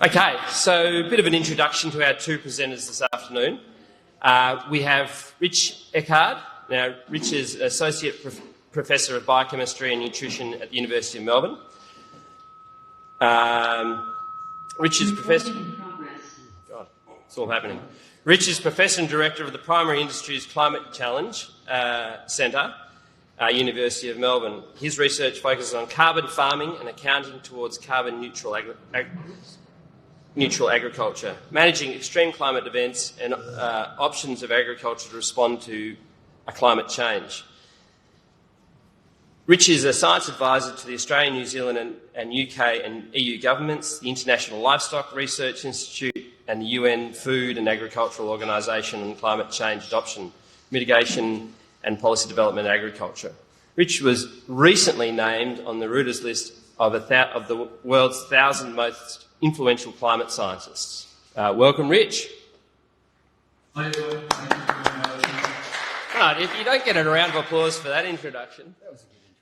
Okay, so a bit of an introduction to our two presenters this afternoon. We have Rich Eckard. Now, Rich is Associate Professor of Biochemistry and Nutrition at the University of Melbourne. Rich is Professor... God, it's all happening. Rich is Professor and Director of the Primary Industries Climate Challenge Centre, University of Melbourne. His research focuses on carbon farming and accounting towards carbon neutral agriculture, managing extreme climate events and options of agriculture to respond to a climate change. Rich is a science advisor to the Australian, New Zealand and UK and EU governments, the International Livestock Research Institute and the UN Food and Agricultural Organisation on climate change adoption, mitigation and policy development in agriculture. Rich was recently named on the Reuters list of the world's 1,000 most influential climate scientists. Welcome, Rich. Hi, everyone. Thank you for having me. Right, if you don't get a round of applause for that introduction.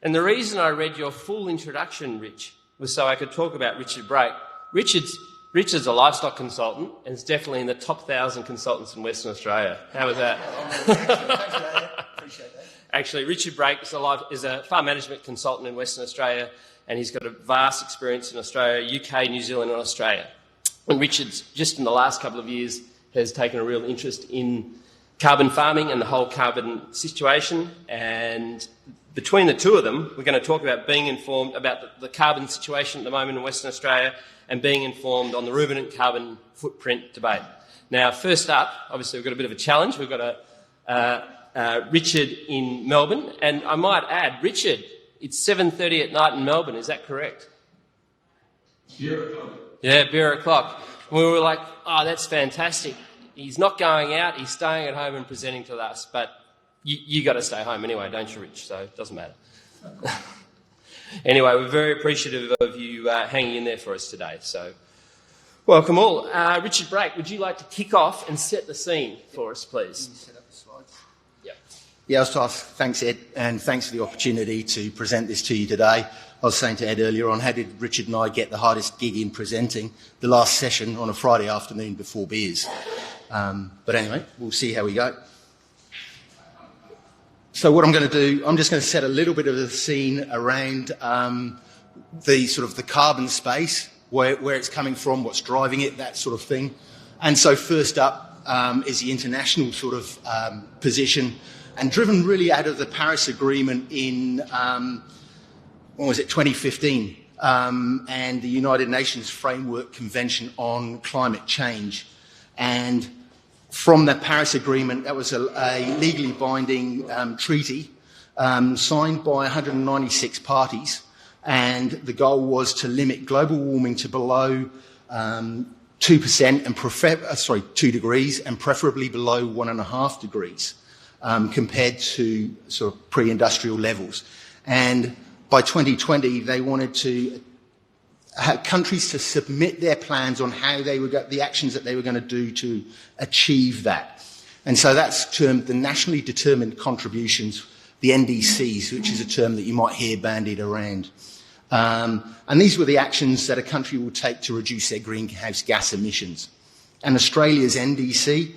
And the reason I read your full introduction, Rich, was so I could talk about Richard Brake. Richard's a livestock consultant and is definitely in the top 1,000 consultants in Western Australia. How was that? Thanks for that. Appreciate that. Actually, Richard Brake is a farm management consultant in Western Australia, and he's got a vast experience in Australia, UK, New Zealand and Australia. And Richard's, just in the last couple of years, has taken a real interest in carbon farming and the whole carbon situation. And between the two of them, we're going to talk about being informed about the carbon situation at the moment in Western Australia and being informed on the ruminant carbon footprint debate. Now, first up, obviously we've got a bit of a challenge. We've got Richard in Melbourne. And I might add, Richard, it's 7:30 at night in Melbourne, is that correct? Beer o'clock. Yeah, beer o'clock. We were like, oh, that's fantastic. He's not going out, he's staying at home and presenting to us, but you got to stay home anyway, don't you, Rich? So it doesn't matter. Anyway, we're very appreciative of you hanging in there for us today. So welcome all. Richard Brake, would you like to kick off and set the scene for us, please? Can you set up the slides? Yep. Yeah, I was asked, thanks Ed, and thanks for the opportunity to present this to you today. I was saying to Ed earlier on, how did Richard and I get the hardest gig in presenting? The last session on a Friday afternoon before beers. But anyway, we'll see how we go. So what I'm going to do, I'm just going to set a little bit of the scene around the sort of the carbon space, where it's coming from, what's driving it, that sort of thing. And so first up is the international sort of position, and driven really out of the Paris Agreement in, 2015, and the United Nations Framework Convention on Climate Change. And from the Paris Agreement, that was a legally binding treaty signed by 196 parties, and the goal was to limit global warming to below 2% and 2 degrees, and preferably below 1.5 degrees, compared to sort of pre-industrial levels. And by 2020, they wanted to countries to submit their plans on how they would the actions that they were going to do to achieve that. And so that's termed the nationally determined contributions, the NDCs, which is a term that you might hear bandied around. And these were the actions that a country will take to reduce their greenhouse gas emissions. And Australia's NDC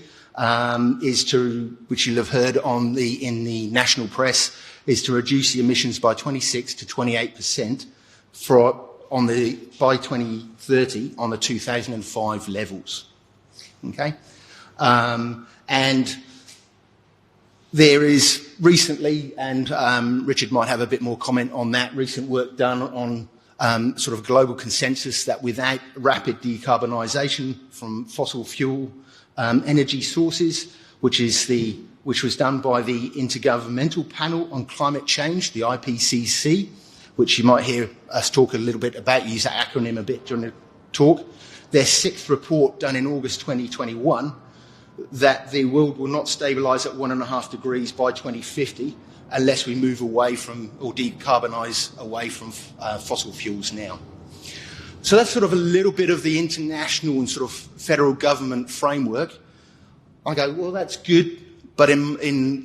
is to, which you'll have heard in the national press, is to reduce the emissions by 26 to 28% by 2030 on the 2005 levels. Okay? And there is recently, and Richard might have a bit more comment on that, recent work done on sort of global consensus that without rapid decarbonisation from fossil fuel energy sources, which was done by the Intergovernmental Panel on Climate Change, the IPCC, which you might hear us talk a little bit about, use that acronym a bit during the talk. Their sixth report, done in August 2021, that the world will not stabilise at 1.5 degrees by 2050 unless we move away from, or decarbonise away from fossil fuels now. So that's sort of a little bit of the international and sort of federal government framework. I go, well, that's good, but in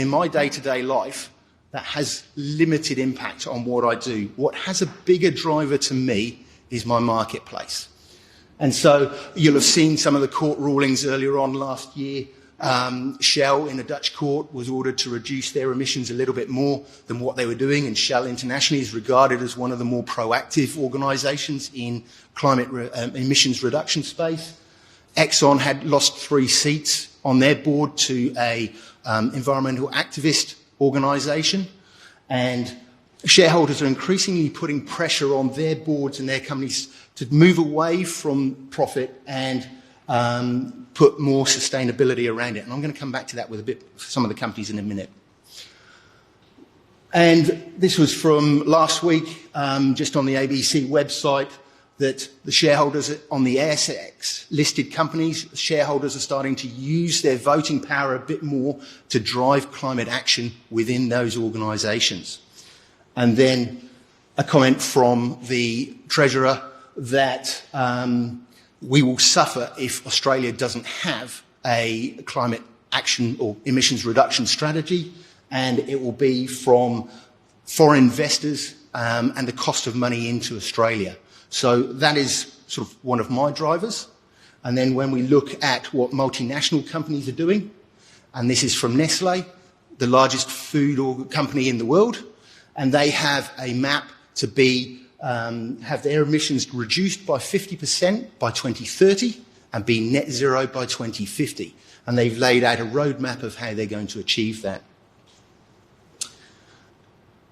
my day-to-day life, that has limited impact on what I do. What has a bigger driver to me is my marketplace. And so you'll have seen some of the court rulings earlier on last year. Shell in a Dutch court was ordered to reduce their emissions a little bit more than what they were doing, and Shell internationally is regarded as one of the more proactive organisations in climate emissions reduction space. Exxon had lost 3 seats on their board to a environmental activist organisation, and shareholders are increasingly putting pressure on their boards and their companies to move away from profit and put more sustainability around it. And I'm going to come back to that with some of the companies in a minute. And this was from last week, just on the ABC website, that the shareholders on the ASX listed companies, shareholders are starting to use their voting power a bit more to drive climate action within those organisations. And then a comment from the Treasurer that we will suffer if Australia doesn't have a climate action or emissions reduction strategy, and it will be from foreign investors and the cost of money into Australia. So that is sort of one of my drivers. And then when we look at what multinational companies are doing, and this is from Nestlé, the largest food company in the world, and they have a map to be have their emissions reduced by 50% by 2030 and be net zero by 2050. And they've laid out a roadmap of how they're going to achieve that.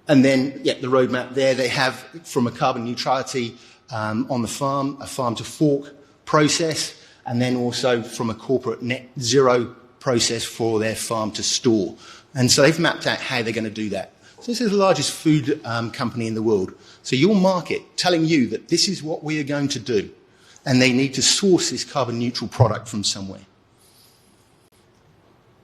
And then, yeah, the roadmap there, they have from a carbon neutrality on the farm, a farm to fork process, and then also from a corporate net zero process for their farm to store. And so they've mapped out how they're going to do that. So this is the largest food company in the world. So your market telling you that this is what we are going to do, and they need to source this carbon neutral product from somewhere.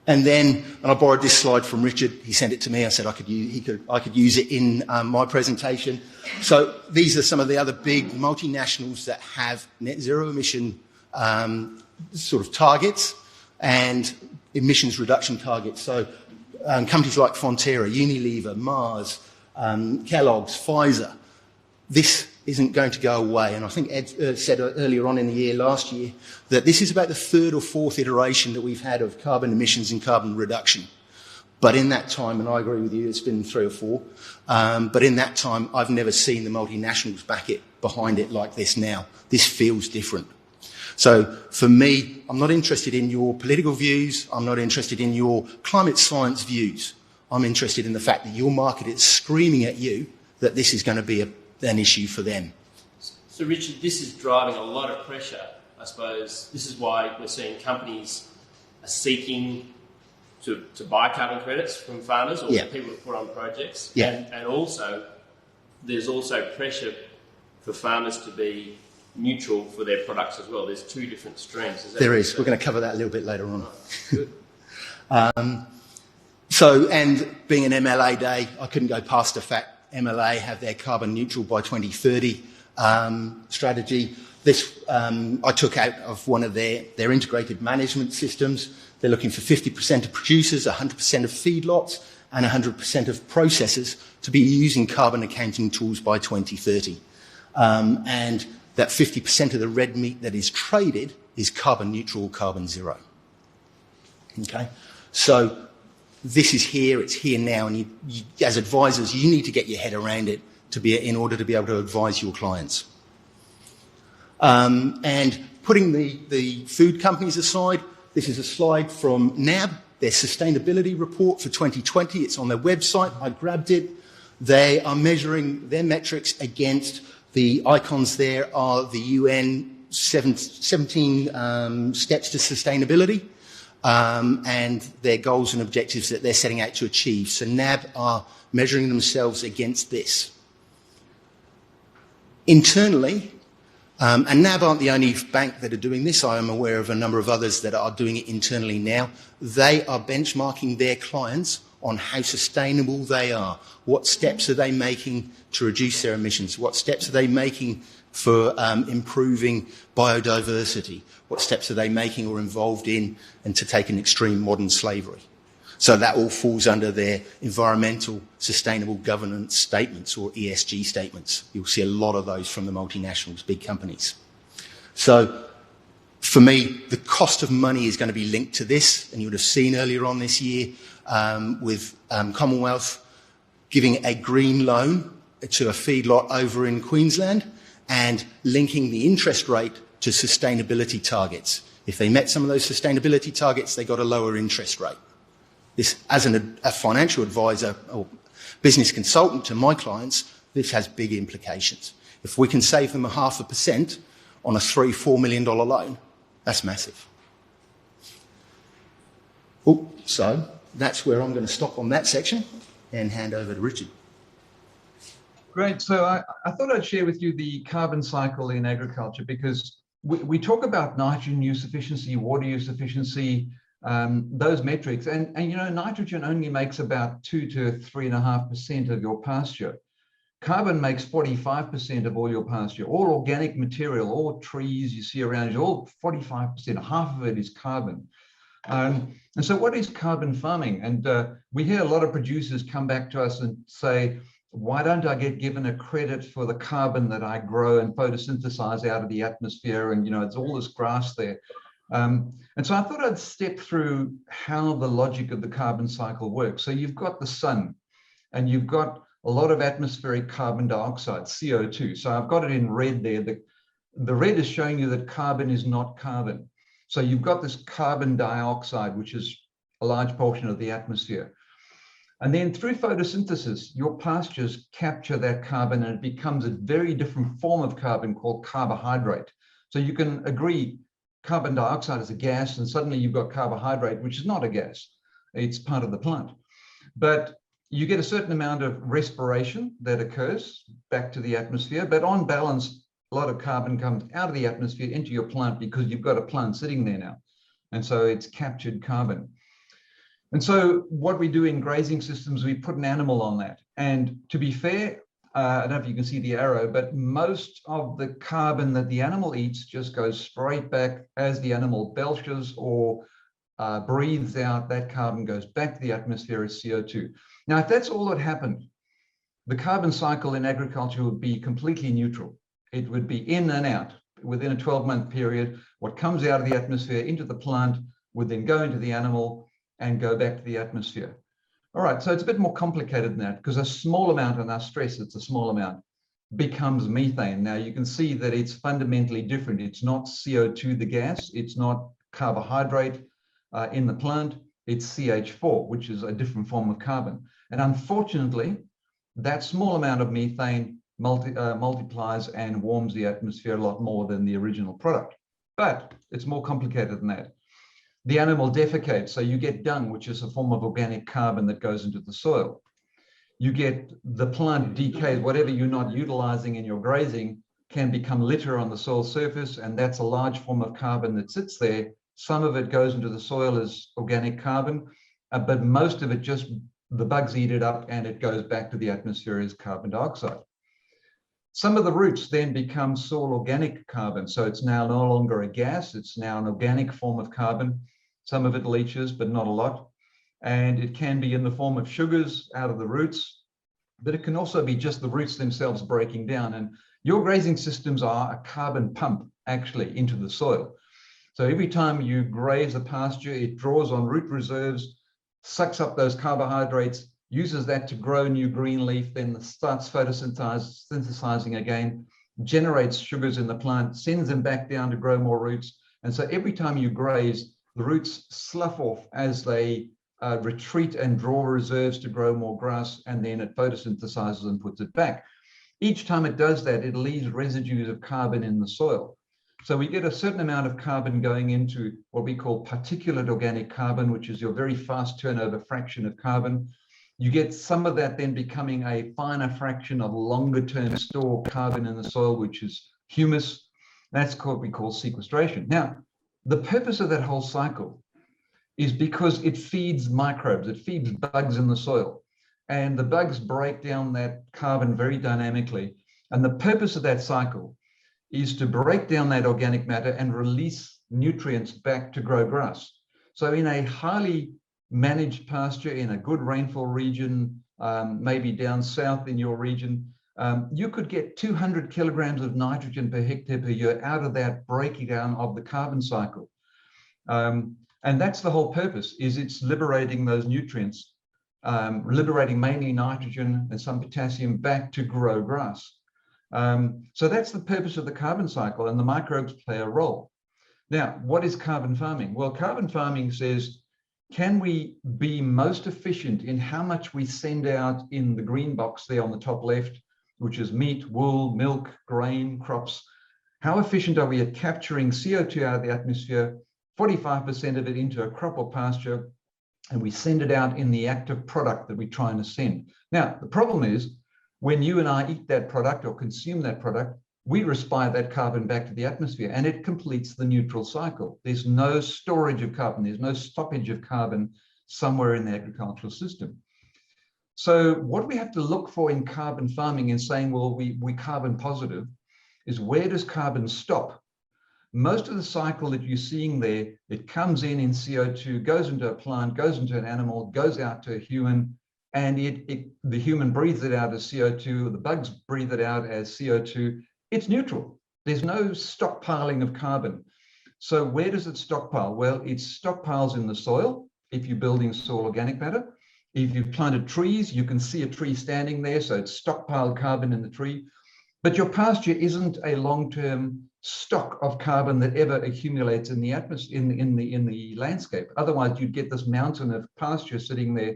And then, and I borrowed this slide from Richard. He sent it to me. I said I could use it in my presentation. So these are some of the other big multinationals that have net zero emission sort of targets and emissions reduction targets. So companies like Fonterra, Unilever, Mars, Kellogg's, Pfizer. This isn't going to go away. And I think Ed said earlier on in the year, last year, that this is about the 3rd or 4th iteration that we've had of carbon emissions and carbon reduction. But in that time, and I agree with you, it's been 3 or 4, but in that time, I've never seen the multinationals back it behind it like this now. This feels different. So for me, I'm not interested in your political views. I'm not interested in your climate science views. I'm interested in the fact that your market is screaming at you that this is going to be an issue for them. So Richard, this is driving a lot of pressure, I suppose. This is why we're seeing companies are seeking to buy carbon credits from farmers or people to put on projects. Yeah. And also, there's also pressure for farmers to be neutral for their products as well. There's 2 different streams. There is. We're going to cover that a little bit later on. Good. So, and being an MLA day, I couldn't go past the fact MLA have their carbon neutral by 2030 strategy. This I took out of one of their integrated management systems. They're looking for 50% of producers, 100% of feedlots, and 100% of processors to be using carbon accounting tools by 2030. And that 50% of the red meat that is traded is carbon neutral or carbon zero. Okay? So this is here, it's here now, and you, as advisors, you need to get your head around it in order to be able to advise your clients. And putting the food companies aside, this is a slide from NAB, their sustainability report for 2020. It's on their website. I grabbed it. They are measuring their metrics against the icons there are the UN 17 steps to sustainability. And their goals and objectives that they're setting out to achieve. So NAB are measuring themselves against this. Internally, and NAB aren't the only bank that are doing this. I am aware of a number of others that are doing it internally now. They are benchmarking their clients on how sustainable they are. What steps are they making to reduce their emissions? What steps are they making for improving biodiversity? What steps are they making or involved in and to take an extreme modern slavery? So that all falls under their environmental sustainable governance statements or ESG statements. You'll see a lot of those from the multinationals, big companies. So for me, the cost of money is going to be linked to this, and you would have seen earlier on this year with Commonwealth giving a green loan to a feedlot over in Queensland and linking the interest rate to sustainability targets. If they met some of those sustainability targets, they got a lower interest rate. This, as a financial advisor or business consultant to my clients, this has big implications. If we can save them 0.5% on a $3-4 million loan, that's massive. Oh, so that's where I'm going to stop on that section and hand over to Richard. Great. So I thought I'd share with you the carbon cycle in agriculture, because we talk about nitrogen use efficiency, water use efficiency, those metrics, and you know, nitrogen only makes about 2 to 3.5% of your pasture. Carbon makes 45% of all your pasture. All organic material, all trees you see around you, all 45%, half of it is carbon. And so what is carbon farming? And we hear a lot of producers come back to us and say, why don't I get given a credit for the carbon that I grow and photosynthesize out of the atmosphere? And, you know, it's all this grass there. And so I thought I'd step through how the logic of the carbon cycle works. So you've got the sun, and you've got a lot of atmospheric carbon dioxide, CO2. So I've got it in red there. The red is showing you that carbon is not carbon. So you've got this carbon dioxide, which is a large portion of the atmosphere. And then through photosynthesis, your pastures capture that carbon, and it becomes a very different form of carbon called carbohydrate. So you can agree carbon dioxide is a gas, and suddenly you've got carbohydrate, which is not a gas. It's part of the plant. But you get a certain amount of respiration that occurs back to the atmosphere, but on balance, a lot of carbon comes out of the atmosphere into your plant because you've got a plant sitting there now. And so it's captured carbon. And so what we do in grazing systems, we put an animal on that. And to be fair, I don't know if you can see the arrow, but most of the carbon that the animal eats just goes straight back as the animal belches or breathes out. That carbon goes back to the atmosphere as CO2. Now, if that's all that happened, the carbon cycle in agriculture would be completely neutral. It would be in and out within a 12-month period. What comes out of the atmosphere into the plant would then go into the animal and go back to the atmosphere. All right, so it's a bit more complicated than that, because a small amount, and I stress it's a small amount, becomes methane. Now you can see that it's fundamentally different. It's not CO2, the gas, it's not carbohydrate in the plant, it's CH4, which is a different form of carbon. And unfortunately, that small amount of methane multiplies and warms the atmosphere a lot more than the original product. But it's more complicated than that. The animal defecates, so you get dung, which is a form of organic carbon that goes into the soil. You get the plant decays, whatever you're not utilizing in your grazing can become litter on the soil surface, and that's a large form of carbon that sits there. Some of it goes into the soil as organic carbon, but most of it just, the bugs eat it up and it goes back to the atmosphere as carbon dioxide. Some of the roots then become soil organic carbon, so it's now no longer a gas, it's now an organic form of carbon. Some of it leaches, but not a lot. And it can be in the form of sugars out of the roots, but it can also be just the roots themselves breaking down. And your grazing systems are a carbon pump actually into the soil. So every time you graze a pasture, it draws on root reserves, sucks up those carbohydrates, uses that to grow new green leaf, then starts photosynthesizing again, generates sugars in the plant, sends them back down to grow more roots. And so every time you graze, the roots slough off as they retreat and draw reserves to grow more grass, and then it photosynthesizes and puts it back. Each time it does that, it leaves residues of carbon in the soil. So we get a certain amount of carbon going into what we call particulate organic carbon, which is your very fast turnover fraction of carbon. You get some of that then becoming a finer fraction of longer term stored carbon in the soil, which is humus. That's what we call sequestration. Now, the purpose of that whole cycle is because it feeds microbes, it feeds bugs in the soil, and the bugs break down that carbon very dynamically. And the purpose of that cycle is to break down that organic matter and release nutrients back to grow grass. So in a highly managed pasture in a good rainfall region, maybe down south in your region, you could get 200 kilograms of nitrogen per hectare per year out of that breakdown of the carbon cycle. And that's the whole purpose, is it's liberating those nutrients, liberating mainly nitrogen and some potassium back to grow grass. So that's the purpose of the carbon cycle, and the microbes play a role. Now, what is carbon farming? Well, carbon farming says, can we be most efficient in how much we send out in the green box there on the top left, which is meat, wool, milk, grain, crops? How efficient are we at capturing CO2 out of the atmosphere, 45% of it into a crop or pasture, and we send it out in the active product that we're trying to send? Now, the problem is, when you and I eat that product or consume that product, we respire that carbon back to the atmosphere, and it completes the neutral cycle. There's no storage of carbon. There's no stoppage of carbon somewhere in the agricultural system. So what we have to look for in carbon farming and saying, well, we carbon positive, is where does carbon stop? Most of the cycle that you're seeing there, it comes in CO2, goes into a plant, goes into an animal, goes out to a human, and the human breathes it out as CO2, the bugs breathe it out as CO2. It's neutral. There's no stockpiling of carbon. So where does it stockpile? Well, it stockpiles in the soil, if you're building soil organic matter. If you've planted trees, you can see a tree standing there, so it's stockpiled carbon in the tree. But your pasture isn't a long-term stock of carbon that ever accumulates in the atmosphere, in the landscape. Otherwise, you'd get this mountain of pasture sitting there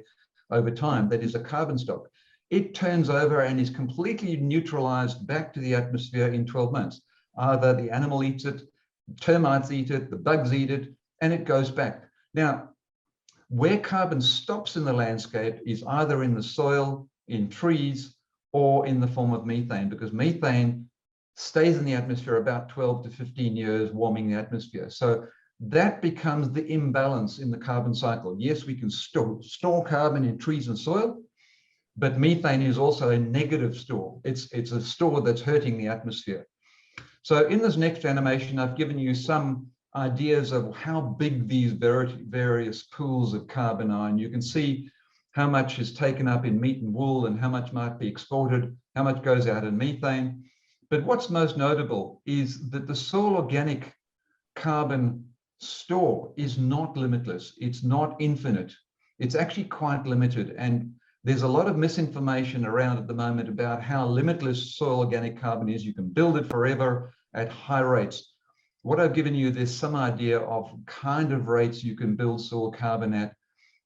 over time that is a carbon stock. It turns over and is completely neutralized back to the atmosphere in 12 months. Either the animal eats it, termites eat it, the bugs eat it, and it goes back. Now, where carbon stops in the landscape is either in the soil, in trees, or in the form of methane, because methane stays in the atmosphere about 12 to 15 years, warming the atmosphere. So that becomes the imbalance in the carbon cycle. Yes, we can store carbon in trees and soil, but methane is also a negative store. It's a store that's hurting the atmosphere. So in this next animation, I've given you some ideas of how big these various pools of carbon are, and you can see how much is taken up in meat and wool and how much might be exported, how much goes out in methane. But what's most notable is that the soil organic carbon store is not limitless. It's not infinite. It's actually quite limited. And there's a lot of misinformation around at the moment about how limitless soil organic carbon is. You can build it forever at high rates. What I've given you, there's some idea of kind of rates you can build soil carbon at.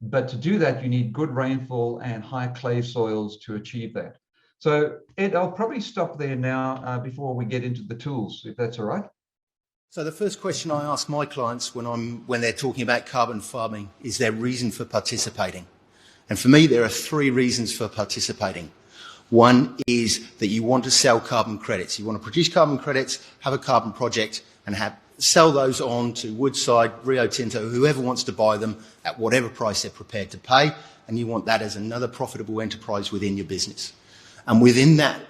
But to do that, you need good rainfall and high clay soils to achieve that. So Ed, I'll probably stop there now before we get into the tools, if that's all right. So the first question I ask my clients when they're talking about carbon farming is their reason for participating. And for me, there are three reasons for participating. One is that you want to sell carbon credits. You want to produce carbon credits, have a carbon project, and sell those on to Woodside, Rio Tinto, whoever wants to buy them at whatever price they're prepared to pay. And you want that as another profitable enterprise within your business. And within that,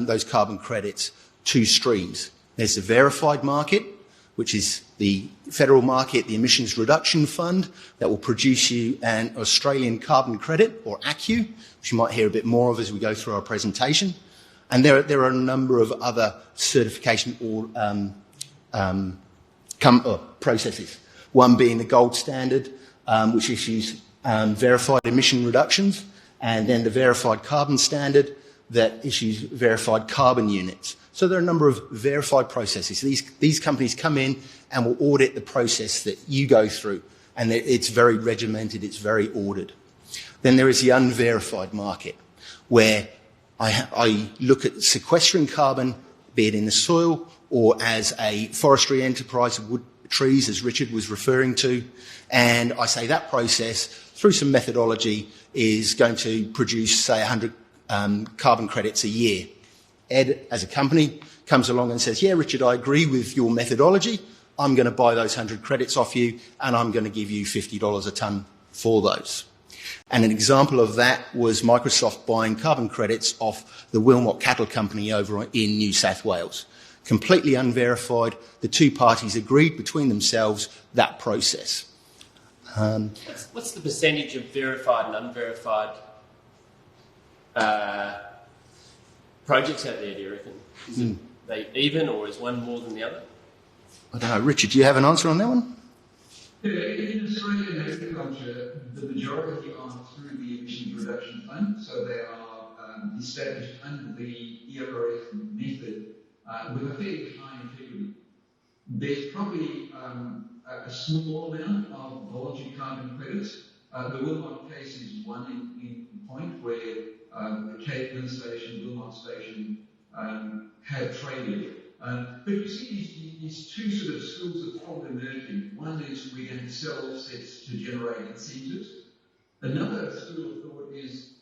those carbon credits, two streams. There's the verified market, which is the federal market, the Emissions Reduction Fund, that will produce you an Australian carbon credit, or ACU, which you might hear a bit more of as we go through our presentation. And there are a number of other certification or processes. One being the gold standard, which issues verified emission reductions, and then the verified carbon standard that issues verified carbon units. So there are a number of verified processes. These companies come in and will audit the process that you go through, and it's very regimented, it's very ordered. Then there is the unverified market, where I look at sequestering carbon, be it in the soil or as a forestry enterprise of wood trees, as Richard was referring to, and I say that process, through some methodology, is going to produce, say, 100 carbon credits a year. Ed, as a company, comes along and says, yeah, Richard, I agree with your methodology. I'm going to buy those 100 credits off you, and I'm going to give you $50 a tonne for those. And an example of that was Microsoft buying carbon credits off the Wilmot Cattle Company over in New South Wales. Completely unverified. The two parties agreed between themselves that process. What's the percentage of verified and unverified projects out there, do you reckon? Is it they even, or is one more than the other? I don't know. Richard, do you have an answer on that one? Yeah, in Australian agriculture, the majority are through the emissions reduction fund, so they are established under the ERF method with a fairly high integrity. There's probably a small amount of voluntary carbon credits. The Wilmot case is one in point where the Cape Wind Station, Wilmot Station have traded. But you see these two sort of schools of thought emerging. One is we're going to sell offsets to generate incentives. Another school of thought is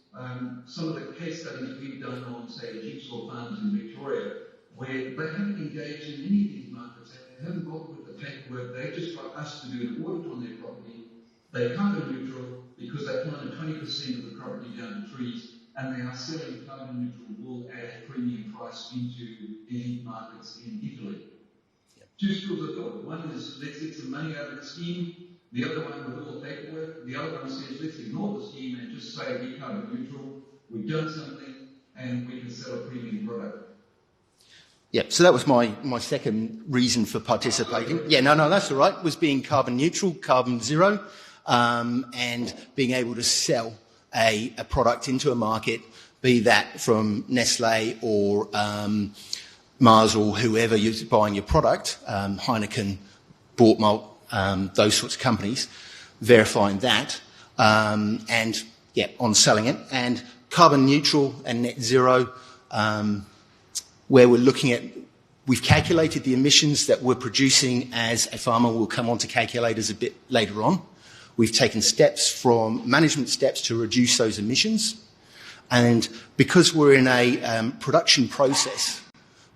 some of the case studies we've done on, say, jigsaw farms in Victoria, where they haven't engaged in any of these markets. They haven't bothered with the paperwork. They've just got us to do an audit on their property. They're carbon neutral because they planted 20% of the property down to trees, and they are selling carbon neutral wool at a premium price into elite markets in Italy. Yep. Two schools of thought. One is let's get some money out of the scheme. The other one with all the paperwork. The other one says let's ignore the scheme and just say we're carbon neutral. We've done something and we can sell a premium product. Yeah, so that was my second reason for participating. Yeah, no, that's all right. Was being carbon neutral, carbon zero, and being able to sell a product into a market, be that from Nestle or Mars or whoever you're buying your product, Heineken, Bortmalt, those sorts of companies, verifying that, and yeah, on selling it. And carbon neutral and net zero, where we're looking at, we've calculated the emissions that we're producing as a farmer. We'll come on to calculators a bit later on. We've taken management steps to reduce those emissions. And because we're in a production process,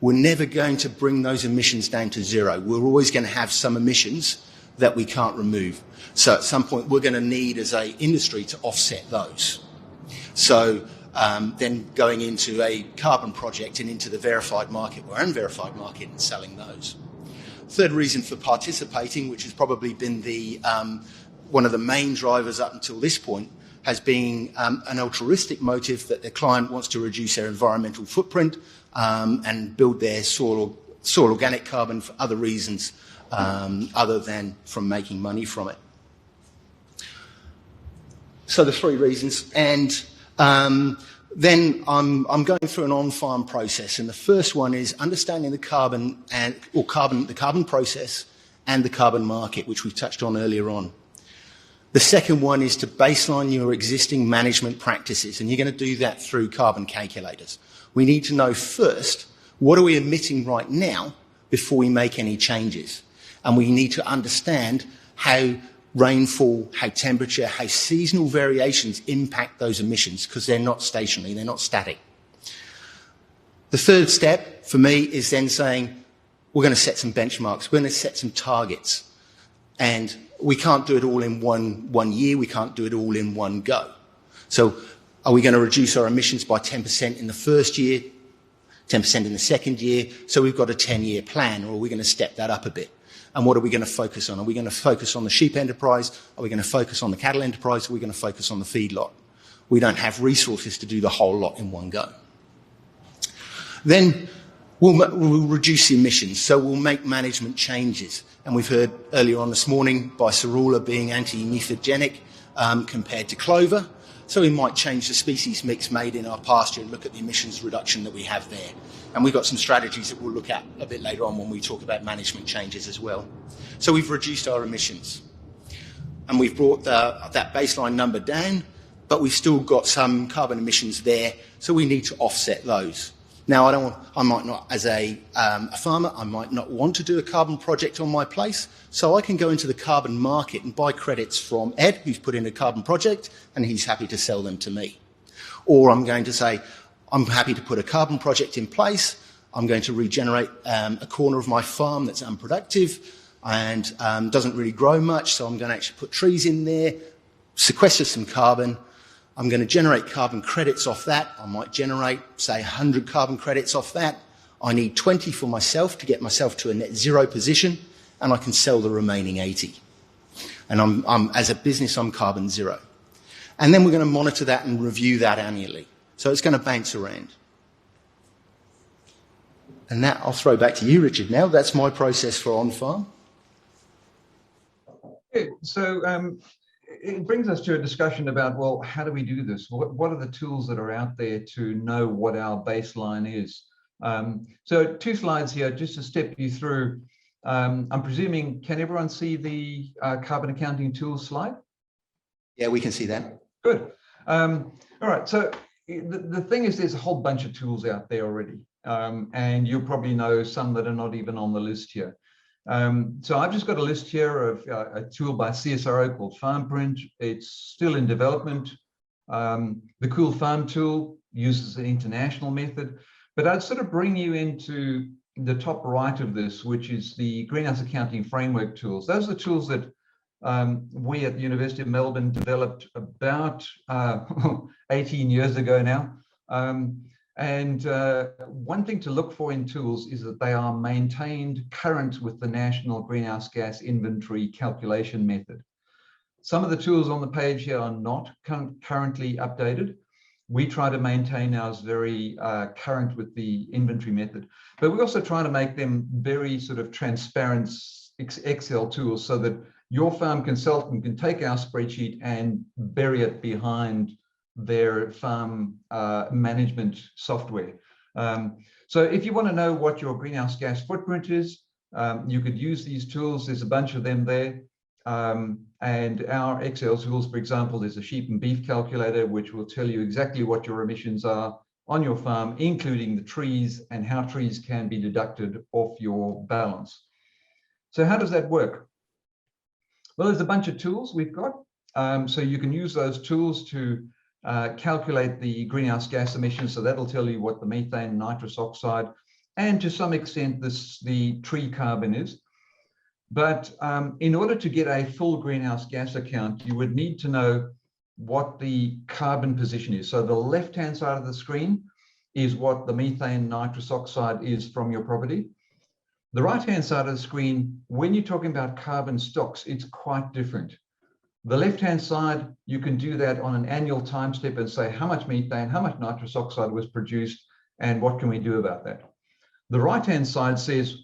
we're never going to bring those emissions down to zero. We're always going to have some emissions that we can't remove. So at some point, we're going to need, as an industry, to offset those. So then going into a carbon project and into the verified market or unverified market and selling those. Third reason for participating, which has probably been the one of the main drivers up until this point, has been an altruistic motive that the client wants to reduce their environmental footprint and build their soil organic carbon for other reasons other than from making money from it. So the three reasons, and then I'm going through an on-farm process, and the first one is understanding the carbon process and the carbon market, which we touched on earlier on. The second one is to baseline your existing management practices, and you're going to do that through carbon calculators. We need to know first, what are we emitting right now before we make any changes? And we need to understand how rainfall, how temperature, how seasonal variations impact those emissions, because they're not stationary, they're not static. The third step for me is then saying, we're going to set some benchmarks, we're going to set some targets. And we can't do it all in one year, we can't do it all in one go. So are we going to reduce our emissions by 10% in the first year, 10% in the second year? So we've got a 10-year plan, or are we going to step that up a bit? And what are we going to focus on? Are we going to focus on the sheep enterprise? Are we going to focus on the cattle enterprise? Are we going to focus on the feedlot? We don't have resources to do the whole lot in one go. Then we'll reduce the emissions, so we'll make management changes. And we've heard earlier on this morning by Sarula being anti-methogenic compared to clover. So we might change the species mix made in our pasture and look at the emissions reduction that we have there. And we've got some strategies that we'll look at a bit later on when we talk about management changes as well. So we've reduced our emissions. And we've brought that baseline number down, but we've still got some carbon emissions there, so we need to offset those. Now, I might not, as a farmer, I might not want to do a carbon project on my place, so I can go into the carbon market and buy credits from Ed, who's put in a carbon project, and he's happy to sell them to me. Or I'm going to say, I'm happy to put a carbon project in place, I'm going to regenerate a corner of my farm that's unproductive and doesn't really grow much, so I'm going to actually put trees in there, sequester some carbon. I'm going to generate carbon credits off that. I might generate, say, 100 carbon credits off that. I need 20 for myself to get myself to a net zero position, and I can sell the remaining 80. And as a business, I'm carbon zero. And then we're going to monitor that and review that annually. So it's going to bounce around. And that I'll throw back to you, Richard. Now that's my process for on-farm. Yeah, so it brings us to a discussion about, well, how do we do this? What are the tools that are out there to know what our baseline is? So 2 slides here, just to step you through. I'm presuming, can everyone see the carbon accounting tools slide? Yeah, we can see that. Good. All right, so the thing is, there's a whole bunch of tools out there already. And you'll probably know some that are not even on the list here. So I've just got a list here of a tool by CSRO called FarmPrint. It's still in development. The Cool Farm tool uses an international method, but I'd sort of bring you into the top right of this, which is the Greenhouse Accounting Framework tools. Those are the tools that we at the University of Melbourne developed about 18 years ago now. And one thing to look for in tools is that they are maintained current with the National Greenhouse Gas Inventory calculation method. Some of the tools on the page here are not currently updated. We try to maintain ours very current with the inventory method, but we also try to make them very sort of transparent Excel tools so that your farm consultant can take our spreadsheet and bury it behind their farm management software. So if you want to know what your greenhouse gas footprint is, you could use these tools. There's a bunch of them there. And our Excel tools, for example, there's a sheep and beef calculator, which will tell you exactly what your emissions are on your farm, including the trees and how trees can be deducted off your balance. So how does that work? Well, there's a bunch of tools we've got. So you can use those tools to calculate the greenhouse gas emissions. So that'll tell you what the methane, nitrous oxide, and to some extent the tree carbon is. But in order to get a full greenhouse gas account, you would need to know what the carbon position is. So the left-hand side of the screen is what the methane, nitrous oxide is from your property. The right-hand side of the screen, when you're talking about carbon stocks, it's quite different. The left-hand side, you can do that on an annual time step and say how much methane, how much nitrous oxide was produced, and what can we do about that. The right-hand side says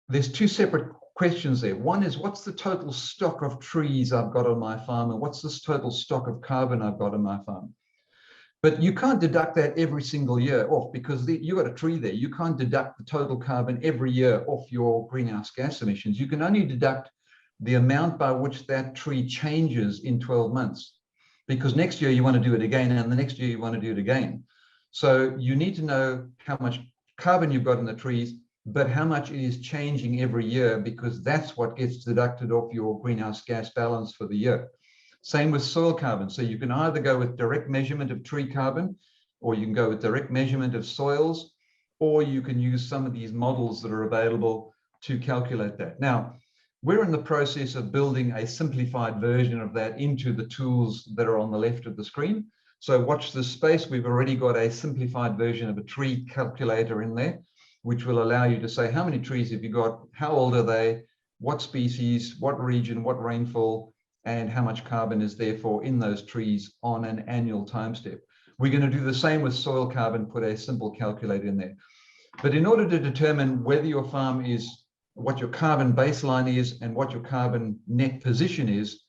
there's 2 separate questions there. One is, what's the total stock of trees I've got on my farm, and what's this total stock of carbon I've got on my farm? But you can't deduct that every single year off, because you've got a tree there. You can't deduct the total carbon every year off your greenhouse gas emissions. You can only deduct the amount by which that tree changes in 12 months, because next year you want to do it again, and the next year you want to do it again. So you need to know how much carbon you've got in the trees, but how much it is changing every year, because that's what gets deducted off your greenhouse gas balance for the year. Same with soil carbon. So you can either go with direct measurement of tree carbon, or you can go with direct measurement of soils, or you can use some of these models that are available to calculate that. Now, we're in the process of building a simplified version of that into the tools that are on the left of the screen. So watch this space. We've already got a simplified version of a tree calculator in there, which will allow you to say how many trees have you got, how old are they, what species, what region, what rainfall, and how much carbon is therefore in those trees on an annual time step. We're going to do the same with soil carbon, put a simple calculator in there. But in order to determine whether your farm is, what your carbon baseline is and what your carbon net position is,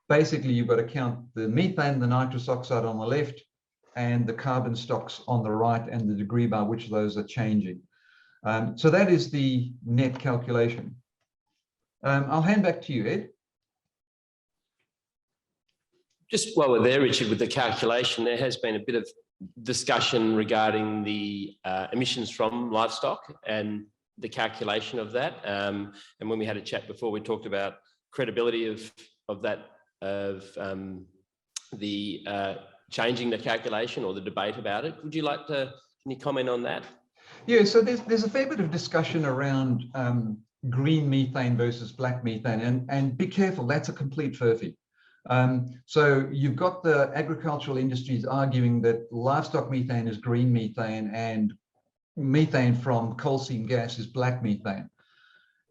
basically you've got to count the methane, the nitrous oxide on the left, and the carbon stocks on the right, and the degree by which those are changing. So that is the net calculation. I'll hand back to you, Ed. Just while we're there, Richard, with the calculation, there has been a bit of discussion regarding the emissions from livestock and the calculation of that. And when we had a chat before, we talked about credibility of the changing the calculation or the debate about it. Would you like to, can you comment on that? Yeah, so there's a fair bit of discussion around green methane versus black methane, and be careful, that's a complete furphy. So you've got the agricultural industries arguing that livestock methane is green methane and methane from coal seam gas is black methane.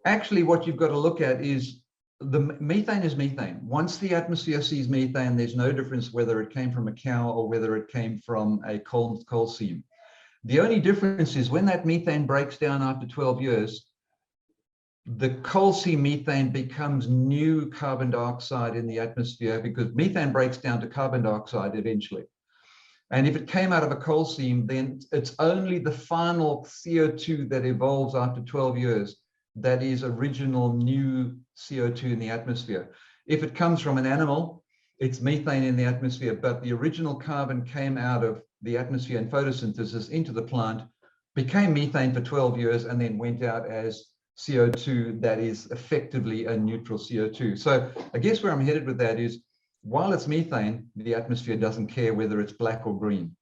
Actually, what you've got to look at is the methane is methane. Once the atmosphere sees methane, there's no difference whether it came from a cow or whether it came from a coal seam. The only difference is when that methane breaks down after 12 years, the coal seam methane becomes new carbon dioxide in the atmosphere, because methane breaks down to carbon dioxide eventually. And if it came out of a coal seam, then it's only the final CO2 that evolves after 12 years that is original new CO2 in the atmosphere. If it comes from an animal, it's methane in the atmosphere, but the original carbon came out of the atmosphere and photosynthesis into the plant, became methane for 12 years, and then went out as CO2 that is effectively a neutral CO2. So I guess where I'm headed with that is, while it's methane, the atmosphere doesn't care whether it's black or green.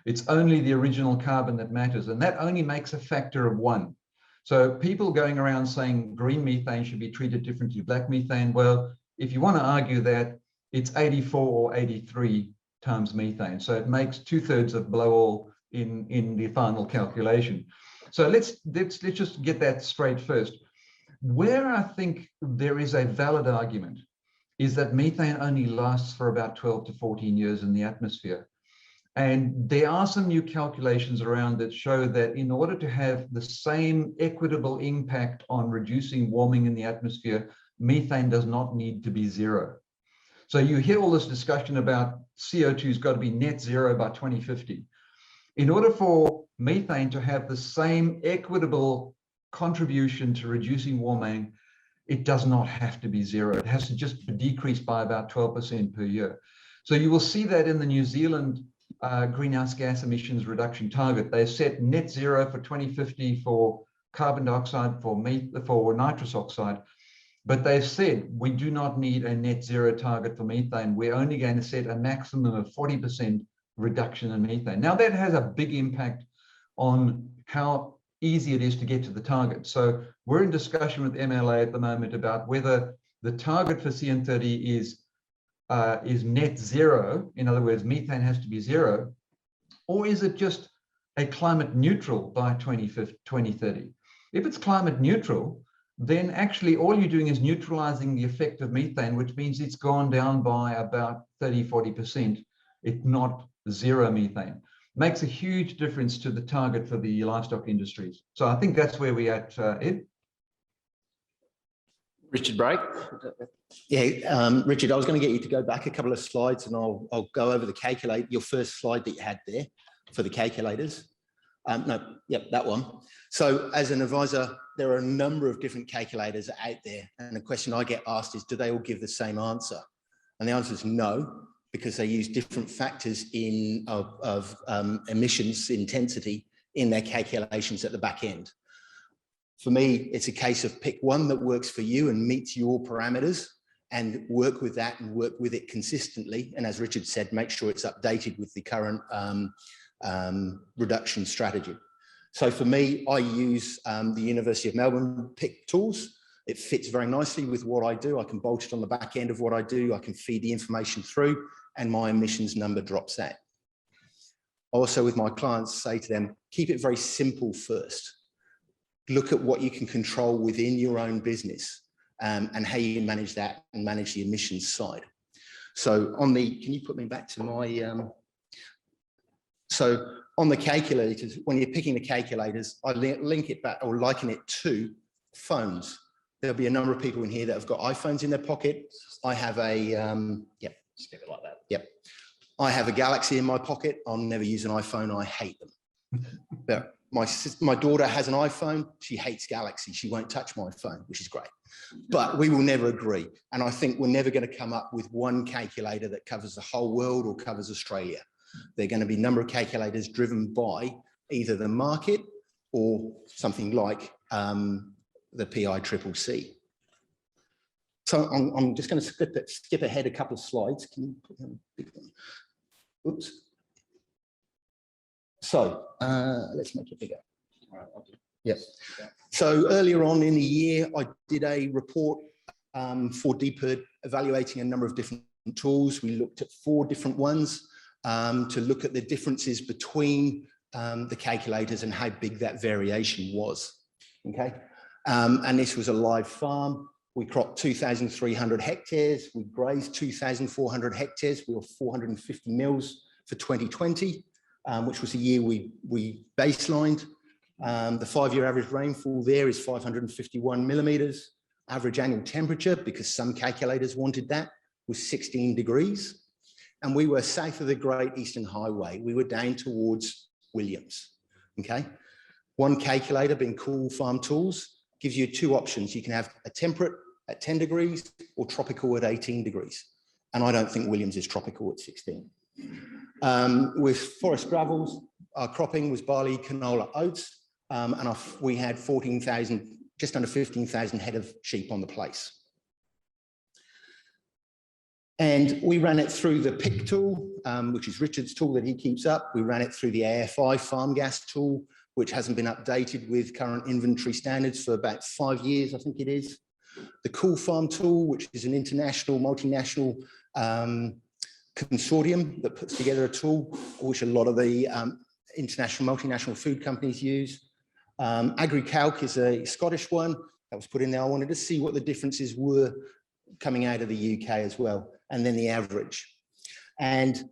It's only the original carbon that matters, and that only makes a factor of 1. So people going around saying green methane should be treated differently to black methane, well, if you want to argue that, it's 84 or 83 times methane. So it makes 2/3 of blow all in the final calculation. So let's just get that straight first. Where I think there is a valid argument is that methane only lasts for about 12 to 14 years in the atmosphere. And there are some new calculations around that show that in order to have the same equitable impact on reducing warming in the atmosphere, methane does not need to be 0. So you hear all this discussion about CO2's got to be net 0 by 2050. In order for methane to have the same equitable contribution to reducing warming, it does not have to be 0. It has to just decrease by about 12% per year. So you will see that in the New Zealand greenhouse gas emissions reduction target. They've set net 0 for 2050 for carbon dioxide, for nitrous oxide. But they've said we do not need a net 0 target for methane. We're only going to set a maximum of 40% reduction in methane. Now that has a big impact on how easy it is to get to the target. So we're in discussion with MLA at the moment about whether the target for CN30 is net 0. In other words, methane has to be 0, or is it just a climate neutral by 2030? If it's climate neutral, then actually all you're doing is neutralizing the effect of methane, which means it's gone down by about 30–40%. It's not 0 methane. Makes a huge difference to the target for the livestock industries. So I think that's where we're at, Ed. Richard Brake. Yeah, Richard, I was going to get you to go back a couple of slides, and I'll go over the calculate, your first slide that you had there for the calculators. That one. So as an advisor, there are a number of different calculators out there, and the question I get asked is, do they all give the same answer? And the answer is no, because they use different factors of emissions intensity in their calculations at the back end. For me, it's a case of pick one that works for you and meets your parameters, and work with that and work with it consistently. And as Richard said, make sure it's updated with the current reduction strategy. So for me, I use the University of Melbourne pick tools. It fits very nicely with what I do. I can bolt it on the back end of what I do. I can feed the information through, and my emissions number drops out. Also, with my clients, say to them, keep it very simple first. Look at what you can control within your own business, and how you manage that and manage the emissions side. So on the, can you put me back to my, so on the calculators, when you're picking the calculators, I link it back or liken it to phones. There'll be a number of people in here that have got iPhones in their pocket. I have a, Just keep it like that. Yep. I have a Galaxy in my pocket. I'll never use an iPhone. I hate them. But my daughter has an iPhone. She hates Galaxy. She won't touch my phone, which is great. But we will never agree. And I think we're never going to come up with one calculator that covers the whole world or covers Australia. They're going to be a number of calculators driven by either the market or something like the PICCC. So I'm just going to skip ahead a couple of slides. Can you put them big one? Oops. So let's make it bigger. All right, yes. So earlier on in the year, I did a report for DPIRD evaluating a number of different tools. We looked at 4 different ones to look at the differences between the calculators and how big that variation was. Okay. And this was a live farm. We cropped 2,300 hectares. We grazed 2,400 hectares. We were 450 mils for 2020. which was the year we baselined. The 5-year average rainfall there is 551 millimetres. Average annual temperature, because some calculators wanted that, was 16 degrees. And we were south of the Great Eastern Highway. We were down towards Williams, okay? One calculator, being Cool Farm Tools, gives you 2 options. You can have a temperate at 10 degrees or tropical at 18 degrees. And I don't think Williams is tropical at 16. With forest gravels, our cropping was barley, canola, oats, and we had 14,000, just under 15,000 head of sheep on the place. And we ran it through the PIC tool, which is Richard's tool that he keeps up. We ran it through the AFI farm gas tool, which hasn't been updated with current inventory standards for about 5 years, I think it is. The Cool Farm tool, which is an international, multinational consortium that puts together a tool, which a lot of the international, multinational food companies use. AgriCalc is a Scottish one that was put in there. I wanted to see what the differences were coming out of the UK as well, and then the average. And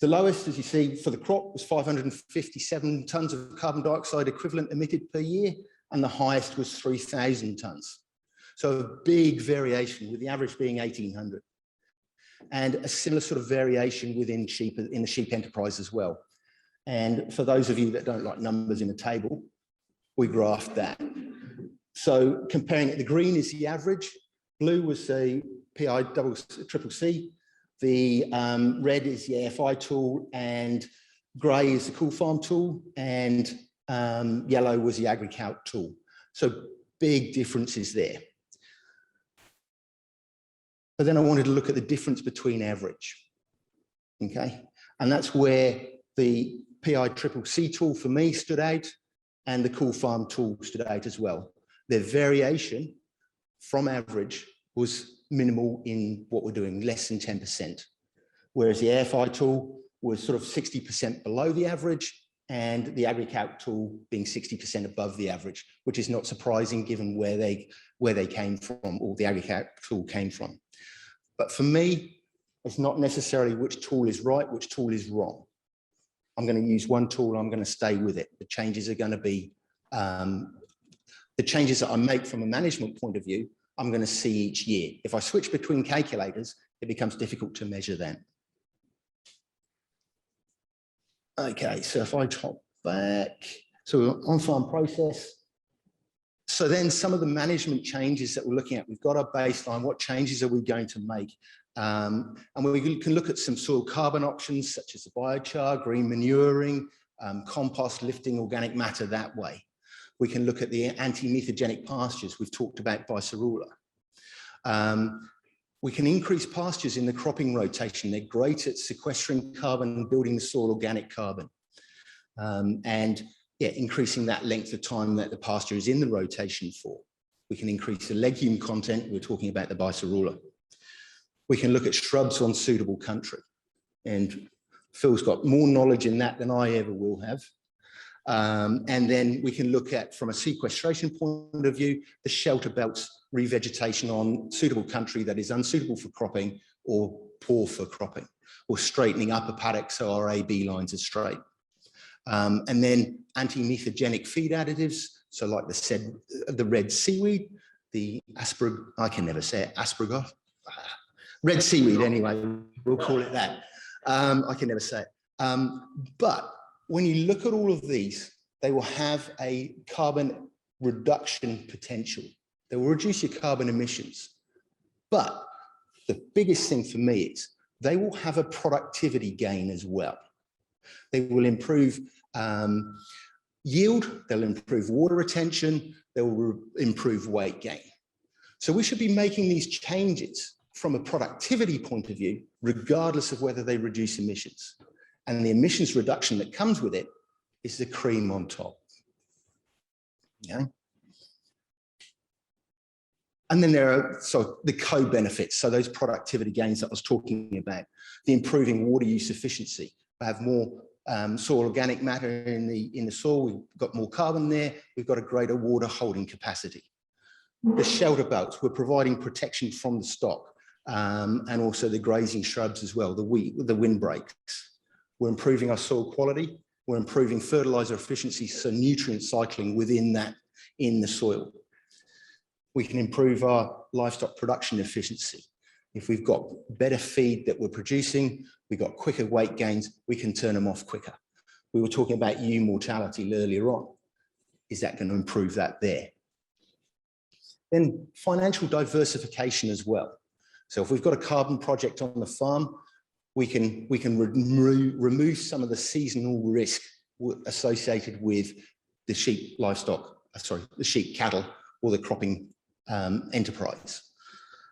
the lowest, as you see, for the crop was 557 tonnes of carbon dioxide equivalent emitted per year, and the highest was 3,000 tonnes. So a big variation, with the average being 1,800. And a similar sort of variation within sheep, in the sheep enterprise as well. And for those of you that don't like numbers in a table, we graphed that. So comparing it, the green is the average, blue was the PICCC, the red is the AFI tool, and grey is the Cool Farm tool, and yellow was the AgriCalc tool. So big differences there. But then I wanted to look at the difference between average, okay? And that's where the PICCC tool for me stood out, and the Cool Farm tool stood out as well. Their variation from average was minimal in what we're doing, less than 10%. Whereas the AFI tool was sort of 60% below the average, and the AgriCalc tool being 60% above the average, which is not surprising given where they came from, or the AgriCalc tool came from. But for me, it's not necessarily which tool is right, which tool is wrong. I'm going to use one tool, I'm going to stay with it. The changes are going to be, the changes that I make from a management point of view, I'm going to see each year. If I switch between calculators, it becomes difficult to measure them. Okay, so if I top back, so on-farm process. So then some of the management changes that we're looking at, we've got our baseline, what changes are we going to make? And we can look at some soil carbon options, such as the biochar, green manuring, compost, lifting organic matter that way. We can look at the anti-methogenic pastures. We've talked about bicerula. We can increase pastures in the cropping rotation. They're great at sequestering carbon and building the soil organic carbon. And yeah, increasing that length of time that the pasture is in the rotation for. We can increase the legume content. We're talking about the bicerula. We can look at shrubs on suitable country. And Phil's got more knowledge in that than I ever will have. And then we can look at, from a sequestration point of view, the shelter belts revegetation on suitable country that is unsuitable for cropping or poor for cropping, or straightening up a paddock so our A-B lines are straight. And then anti-methogenic feed additives, so like the red seaweed, the I can never say it, asparagus, red seaweed anyway, we'll call it that. I can never say it. But when you look at all of these, they will have a carbon reduction potential. They will reduce your carbon emissions. But the biggest thing for me is they will have a productivity gain as well. They will improve yield, they'll improve water retention, they will improve weight gain. So we should be making these changes from a productivity point of view, regardless of whether they reduce emissions. And the emissions reduction that comes with it is the cream on top. Yeah. And then there are the co-benefits, so those productivity gains that I was talking about, the improving water use efficiency. We have more soil organic matter in the soil, we've got more carbon there, we've got a greater water holding capacity. The shelter belts, we're providing protection from the stock and also the grazing shrubs as well, the windbreaks. We're improving our soil quality, we're improving fertilizer efficiency, so nutrient cycling within that in the soil. We can improve our livestock production efficiency. If we've got better feed that we're producing, we've got quicker weight gains, we can turn them off quicker. We were talking about ewe mortality earlier on. Is that going to improve that there? Then financial diversification as well. So if we've got a carbon project on the farm, we can remove some of the seasonal risk associated with the sheep the sheep cattle or the cropping enterprise.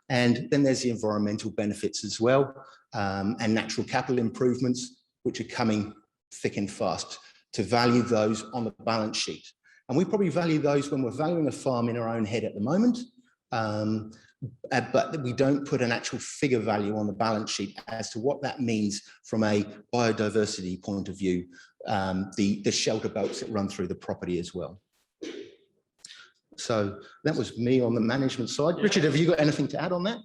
And then there's the environmental benefits as well, and natural capital improvements, which are coming thick and fast, to value those on the balance sheet. And we probably value those when we're valuing a farm in our own head at the moment, but we don't put an actual figure value on the balance sheet as to what that means from a biodiversity point of view, the shelter belts that run through the property as well. So that was me on the management side. Richard, have you got anything to add on that?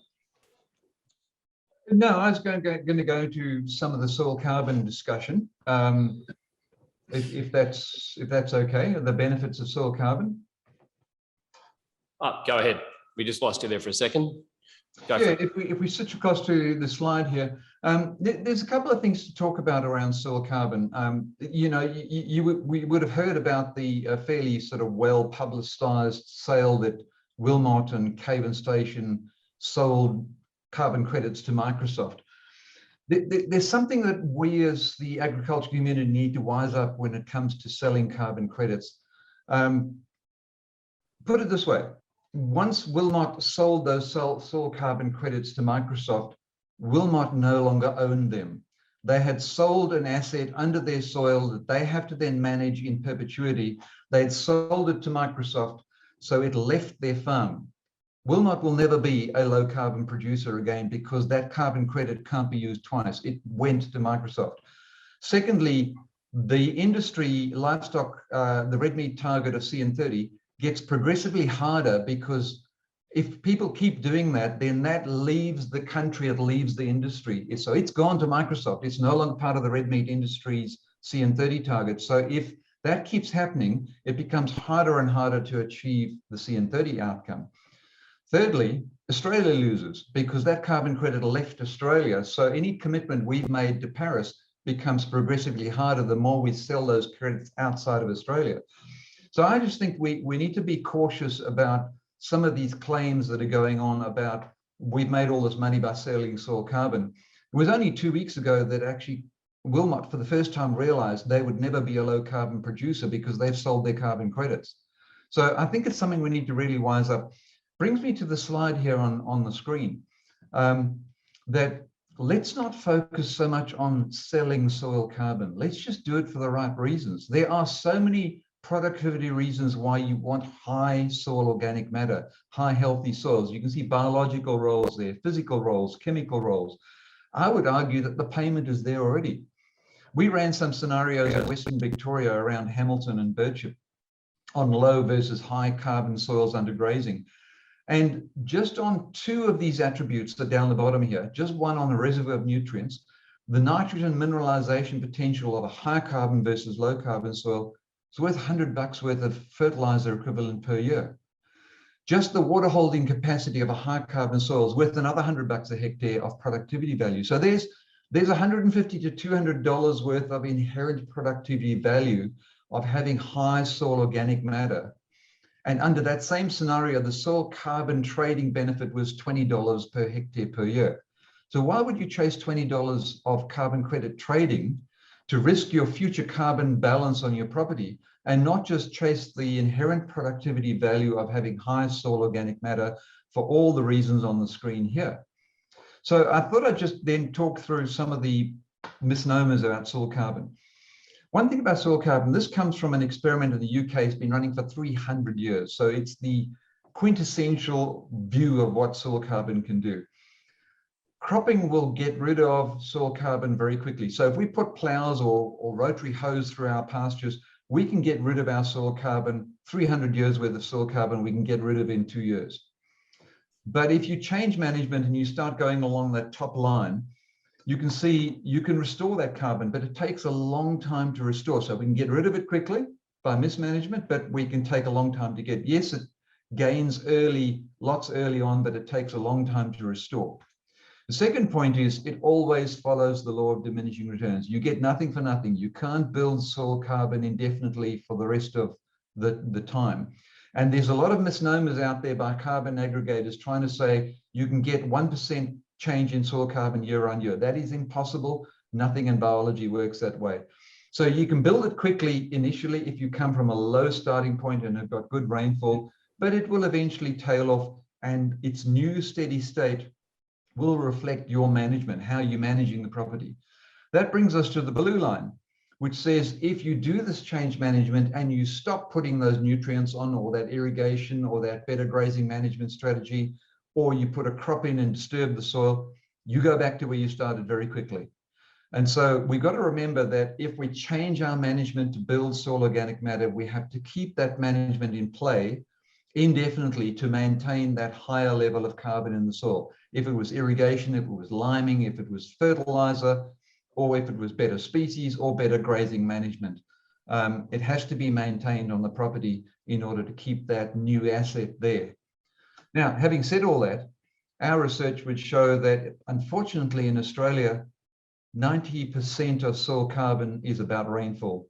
No, I was going to go into some of the soil carbon discussion, if that's okay, the benefits of soil carbon. Oh, go ahead. We just lost you there for a second. Go Yeah, if we switch across to the slide here, there's a couple of things to talk about around soil carbon. You know, we would have heard about the fairly sort of well-publicised sale that Wilmot and Cavan Station sold carbon credits to Microsoft. There's something that we as the agriculture community need to wise up when it comes to selling carbon credits. Put it this way. Once Wilmot sold those soil carbon credits to Microsoft, Wilmot no longer owned them. They had sold an asset under their soil that they have to then manage in perpetuity. They'd sold it to Microsoft, so it left their farm. Wilmot will never be a low carbon producer again because that carbon credit can't be used twice. It went to Microsoft. Secondly, the industry livestock, the red meat target of CN30 gets progressively harder because if people keep doing that, then that leaves the country, it leaves the industry. So it's gone to Microsoft. It's no longer part of the red meat industry's CN30 target. So if that keeps happening, it becomes harder and harder to achieve the CN30 outcome. Thirdly, Australia loses because that carbon credit left Australia. So any commitment we've made to Paris becomes progressively harder the more we sell those credits outside of Australia. So I just think we need to be cautious about some of these claims that are going on about we've made all this money by selling soil carbon. It was only 2 weeks ago that actually Wilmot for the first time realized they would never be a low carbon producer because they've sold their carbon credits. So I think it's something we need to really wise up. Brings me to the slide here on the screen, that let's not focus so much on selling soil carbon. Let's just do it for the right reasons. There are so many productivity reasons why you want high soil organic matter, high healthy soils. You can see biological roles there, physical roles, chemical roles. I would argue that the payment is there already. We ran some scenarios in Western Victoria around Hamilton and Birchip on low versus high carbon soils under grazing. And just on 2 of these attributes that are down the bottom here, just one on the reservoir of nutrients, the nitrogen mineralization potential of a high carbon versus low carbon soil is worth $100 worth of fertilizer equivalent per year. Just the water holding capacity of a high carbon soil is worth another $100 a hectare of productivity value. So there's $150 to $200 worth of inherent productivity value of having high soil organic matter. And under that same scenario, the soil carbon trading benefit was $20 per hectare per year. So why would you chase $20 of carbon credit trading to risk your future carbon balance on your property and not just chase the inherent productivity value of having high soil organic matter for all the reasons on the screen here? So I thought I'd just then talk through some of the misnomers about soil carbon. One thing about soil carbon, this comes from an experiment in the UK. It's been running for 300 years. So it's the quintessential view of what soil carbon can do. Cropping will get rid of soil carbon very quickly. So if we put plows or rotary hoes through our pastures, we can get rid of our soil carbon, 300 years worth of soil carbon, we can get rid of in 2 years. But if you change management and you start going along that top line, you can see you can restore that carbon, but it takes a long time to restore. So we can get rid of it quickly by mismanagement, but we can take a long time to get. Yes, it gains early, lots early on, but it takes a long time to restore. The second point is it always follows the law of diminishing returns. You get nothing for nothing. You can't build soil carbon indefinitely for the rest of the time. And there's a lot of misnomers out there by carbon aggregators trying to say you can get 1% change in soil carbon year on year. That is impossible. Nothing in biology works that way. So you can build it quickly initially if you come from a low starting point and have got good rainfall, but it will eventually tail off, and its new steady state will reflect your management, how you're managing the property. That brings us to the blue line, which says if you do this change management and you stop putting those nutrients on, or that irrigation or that better grazing management strategy, or you put a crop in and disturb the soil, you go back to where you started very quickly. And so we've got to remember that if we change our management to build soil organic matter, we have to keep that management in play indefinitely to maintain that higher level of carbon in the soil. If it was irrigation, if it was liming, if it was fertilizer, or if it was better species or better grazing management, it has to be maintained on the property in order to keep that new asset there. Now, having said all that, our research would show that unfortunately in Australia, 90% of soil carbon is about rainfall.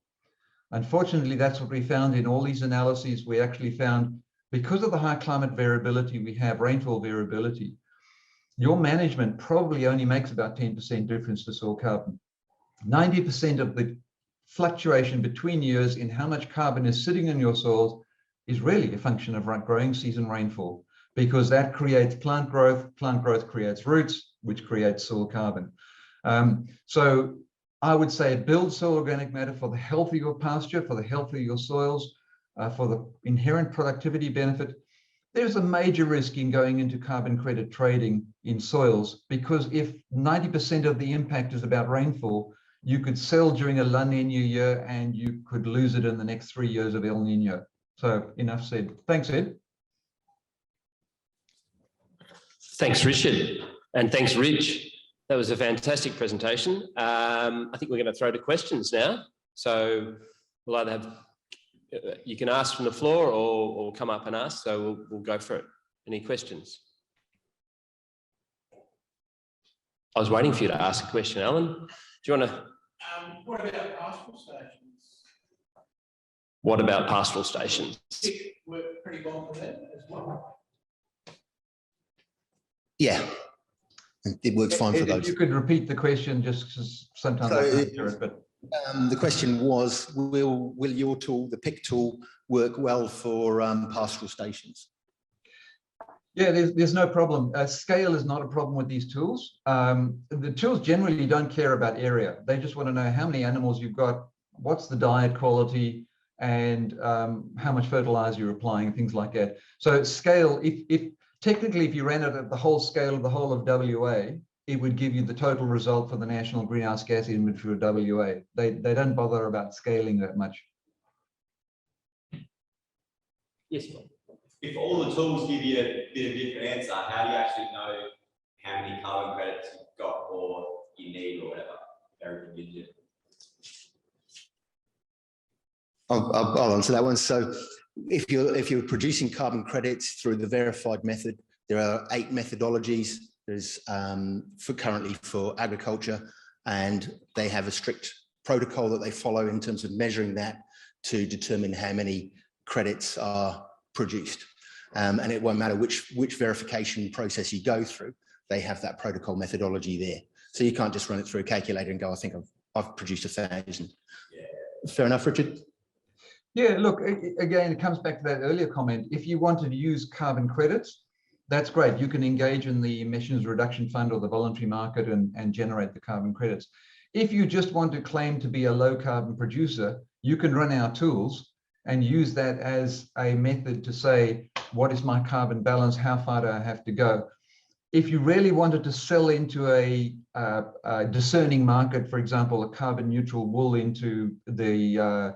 Unfortunately, that's what we found in all these analyses. We actually found, because of the high climate variability we have, rainfall variability, your management probably only makes about 10% difference to soil carbon. 90% of the fluctuation between years in how much carbon is sitting in your soils is really a function of growing season rainfall, because that creates plant growth creates roots, which creates soil carbon. So I would say build soil organic matter for the health of your pasture, for the health of your soils, for the inherent productivity benefit. There's a major risk in going into carbon credit trading in soils, because if 90% of the impact is about rainfall, you could sell during a La Nina year and you could lose it in the next 3 years of El Nino. So enough said. Thanks, Ed. Thanks, Richard. And thanks, Rich. That was a fantastic presentation. I think we're going to throw to questions now. So we'll either have, you can ask from the floor or come up and ask. So we'll go for it. Any questions? I was waiting for you to ask a question, Alan. Do you want to? What about pastoral stations? What about pastoral stations? It worked pretty well for them as well. Yeah, it works fine for those. If you could repeat the question, just because sometimes I can't hear it. But the question was, will your tool, the pick tool, work well for pastoral stations? Yeah, there's no problem. Scale is not a problem with these tools. The tools generally don't care about area. They just want to know how many animals you've got, what's the diet quality, and how much fertilizer you're applying, things like that. So scale, if technically, if you ran it at the whole scale of the whole of WA, it would give you the total result for the national greenhouse gas inventory of WA. They don't bother about scaling that much. Yes. If all the tools give you a bit of a different answer, how do you actually know how many carbon credits you've got or you need or whatever? Everything gives you. I'll answer that one. So if you're producing carbon credits through the verified method, there are 8 methodologies. There's currently for agriculture, and they have a strict protocol that they follow in terms of measuring that to determine how many credits are produced. And it won't matter which verification process you go through, they have that protocol methodology there. So you can't just run it through a calculator and go, I think I've produced 1,000. Yeah. Fair enough, Richard? Yeah, look, again, it comes back to that earlier comment. If you wanted to use carbon credits, that's great. You can engage in the emissions reduction fund or the voluntary market and generate the carbon credits. If you just want to claim to be a low carbon producer, you can run our tools and use that as a method to say, what is my carbon balance? How far do I have to go? If you really wanted to sell into a discerning market, for example, a carbon neutral wool into the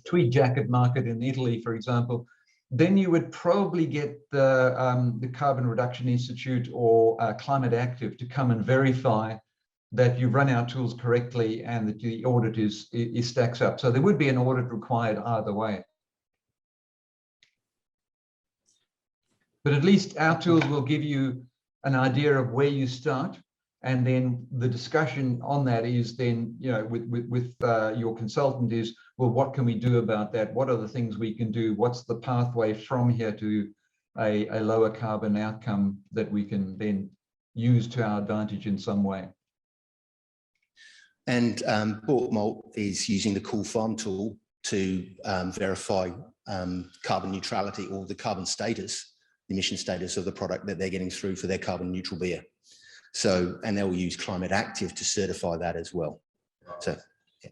tweed jacket market in Italy, for example, then you would probably get the Carbon Reduction Institute or Climate Active to come and verify that you've run our tools correctly and that the audit is stacks up. So there would be an audit required either way. But at least our tools will give you an idea of where you start, and then the discussion on that is then, you know, with your consultant is, well, what can we do about that? What are the things we can do? What's the pathway from here to a lower carbon outcome that we can then use to our advantage in some way? And Malt is using the Cool Farm tool to verify carbon neutrality or the carbon status, the emission status of the product that they're getting through for their carbon neutral beer. So, and they'll use Climate Active to certify that as well. So, yeah.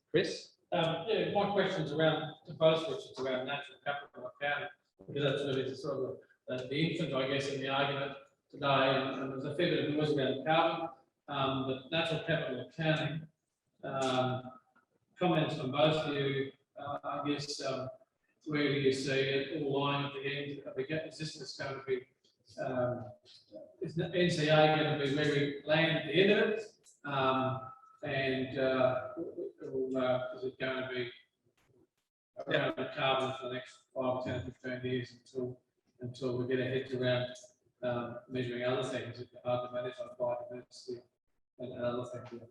Chris? Yeah, my question's around, to both Richards, around natural capital accounting, because that's really the sort of the infant, I guess, in the argument today, and there's a fair bit of noise around carbon, but natural capital accounting, comments from both of you, I guess, where do you see it all lying at the end of the gap? Is this just going to be, is the NCA going to be where we land at the end of it? Is it going to be around the carbon for the next 5, 10, 15 years until we get our heads around measuring other things that are hard to manage like biodiversity and other things?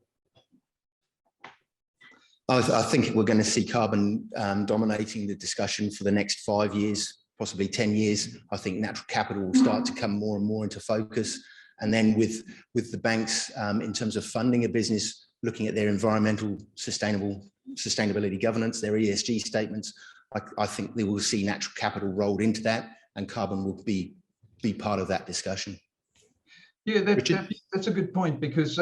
I think we're going to see carbon dominating the discussion for the next 5 years, possibly 10 years. I think natural capital will start to come more and more into focus. And then with the banks, in terms of funding a business, looking at their environmental sustainability governance, their ESG statements, I think they will see natural capital rolled into that, and carbon will be part of that discussion. Yeah, that's a good point, because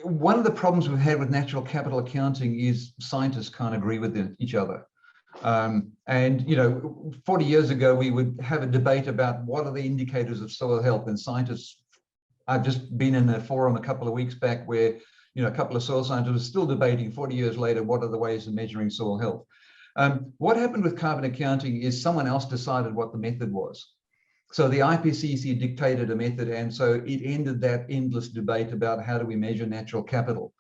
one of the problems we've had with natural capital accounting is scientists can't agree with each other. And, you know, 40 years ago, we would have a debate about what are the indicators of soil health, and scientists, I've just been in a forum a couple of weeks back where, you know, a couple of soil scientists are still debating 40 years later, what are the ways of measuring soil health? What happened with carbon accounting is someone else decided what the method was. So the IPCC dictated a method, and so it ended that endless debate about how do we measure natural capital.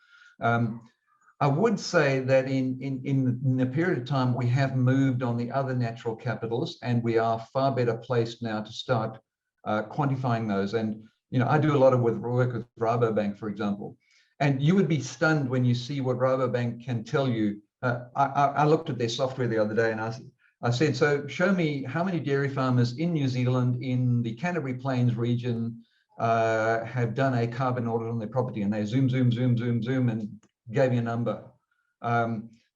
I would say that in a period of time, we have moved on the other natural capitals, and we are far better placed now to start quantifying those. And, you know, I do a lot of work with Rabobank, for example, and you would be stunned when you see what Rabobank can tell you. I looked at their software the other day, and I said, so show me how many dairy farmers in New Zealand, in the Canterbury Plains region, have done a carbon audit on their property, and they zoom, and gave me a number.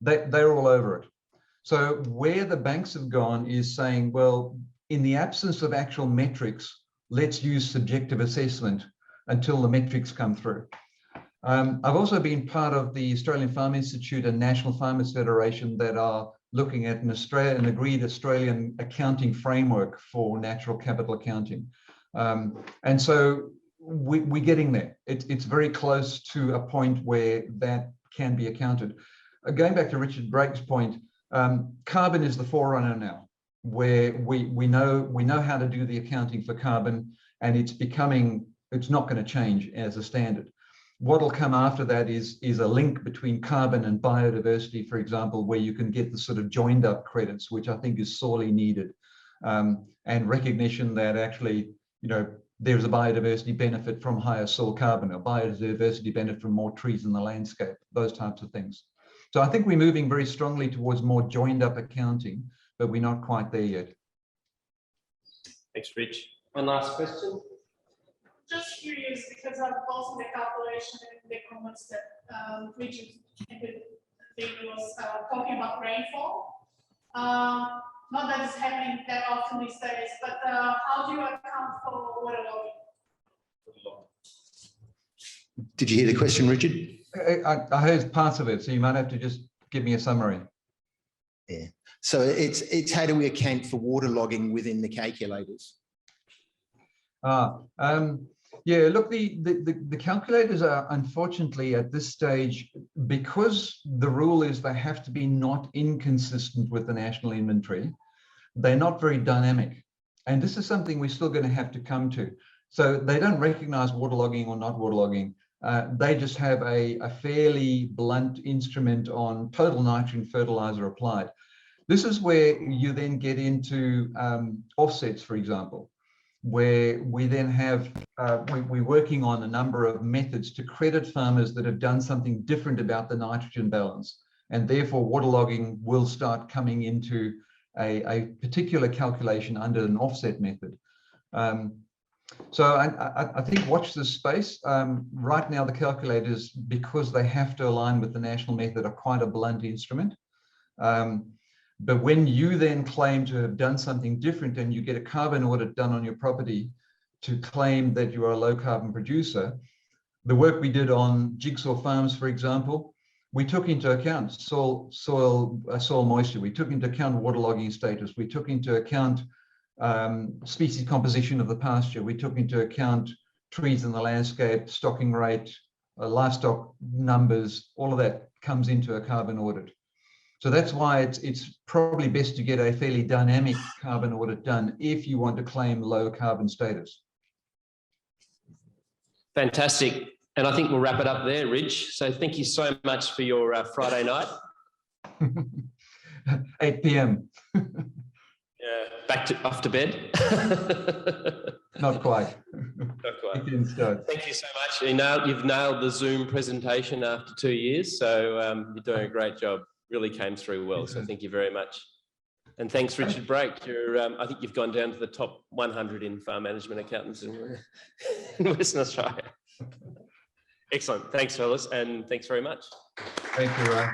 They're all over it. So where the banks have gone is saying, well, in the absence of actual metrics, let's use subjective assessment until the metrics come through. I've also been part of the Australian Farm Institute and National Farmers Federation that are looking at an agreed Australian accounting framework for natural capital accounting. And so we're getting there. It's very close to a point where that can be accounted. Going back to Richard Brake's point, carbon is the forerunner now, where we know how to do the accounting for carbon, and it's not going to change as a standard. What'll come after that is a link between carbon and biodiversity, for example, where you can get the sort of joined up credits, which I think is sorely needed, and recognition that actually, you know, there's a biodiversity benefit from higher soil carbon, a biodiversity benefit from more trees in the landscape, those types of things. So I think we're moving very strongly towards more joined up accounting, but we're not quite there yet. Thanks, Rich. One last question. Just curious, because I've also the calculation in the comments that Richard was talking about rainfall. Not that it's happening that often these days, but how do you account for waterlogging? Did you hear the question, Richard? I heard parts of it, so you might have to just give me a summary. Yeah. So it's how do we account for waterlogging within the calculators? Yeah, look, the calculators are, unfortunately, at this stage, because the rule is they have to be not inconsistent with the national inventory, they're not very dynamic. And this is something we're still going to have to come to. So they don't recognize waterlogging or not waterlogging. They just have a fairly blunt instrument on total nitrogen fertilizer applied. This is where you then get into offsets, for example, where we then have, we're working on a number of methods to credit farmers that have done something different about the nitrogen balance. And therefore waterlogging will start coming into a particular calculation under an offset method. So I think watch this space. Right now, the calculators, because they have to align with the national method, are quite a blunt instrument. But when you then claim to have done something different and you get a carbon audit done on your property to claim that you are a low carbon producer, the work we did on Jigsaw Farms, for example, we took into account soil moisture, we took into account waterlogging status, we took into account species composition of the pasture, we took into account trees in the landscape, stocking rate, livestock numbers, all of that comes into a carbon audit. So that's why it's probably best to get a fairly dynamic carbon audit done if you want to claim low carbon status. Fantastic. And I think we'll wrap it up there, Ridge. So thank you so much for your Friday night. 8 p.m. Yeah, off to bed. Not quite. Not quite. Thank you so much. You've nailed the Zoom presentation after 2 years, so you're doing a great job. Really came through well, so thank you very much. And thanks, Richard Brake. I think you've gone down to the top 100 in farm management accountants in Western Australia. Excellent. Thanks, fellas, and thanks very much. Thank you, Ray.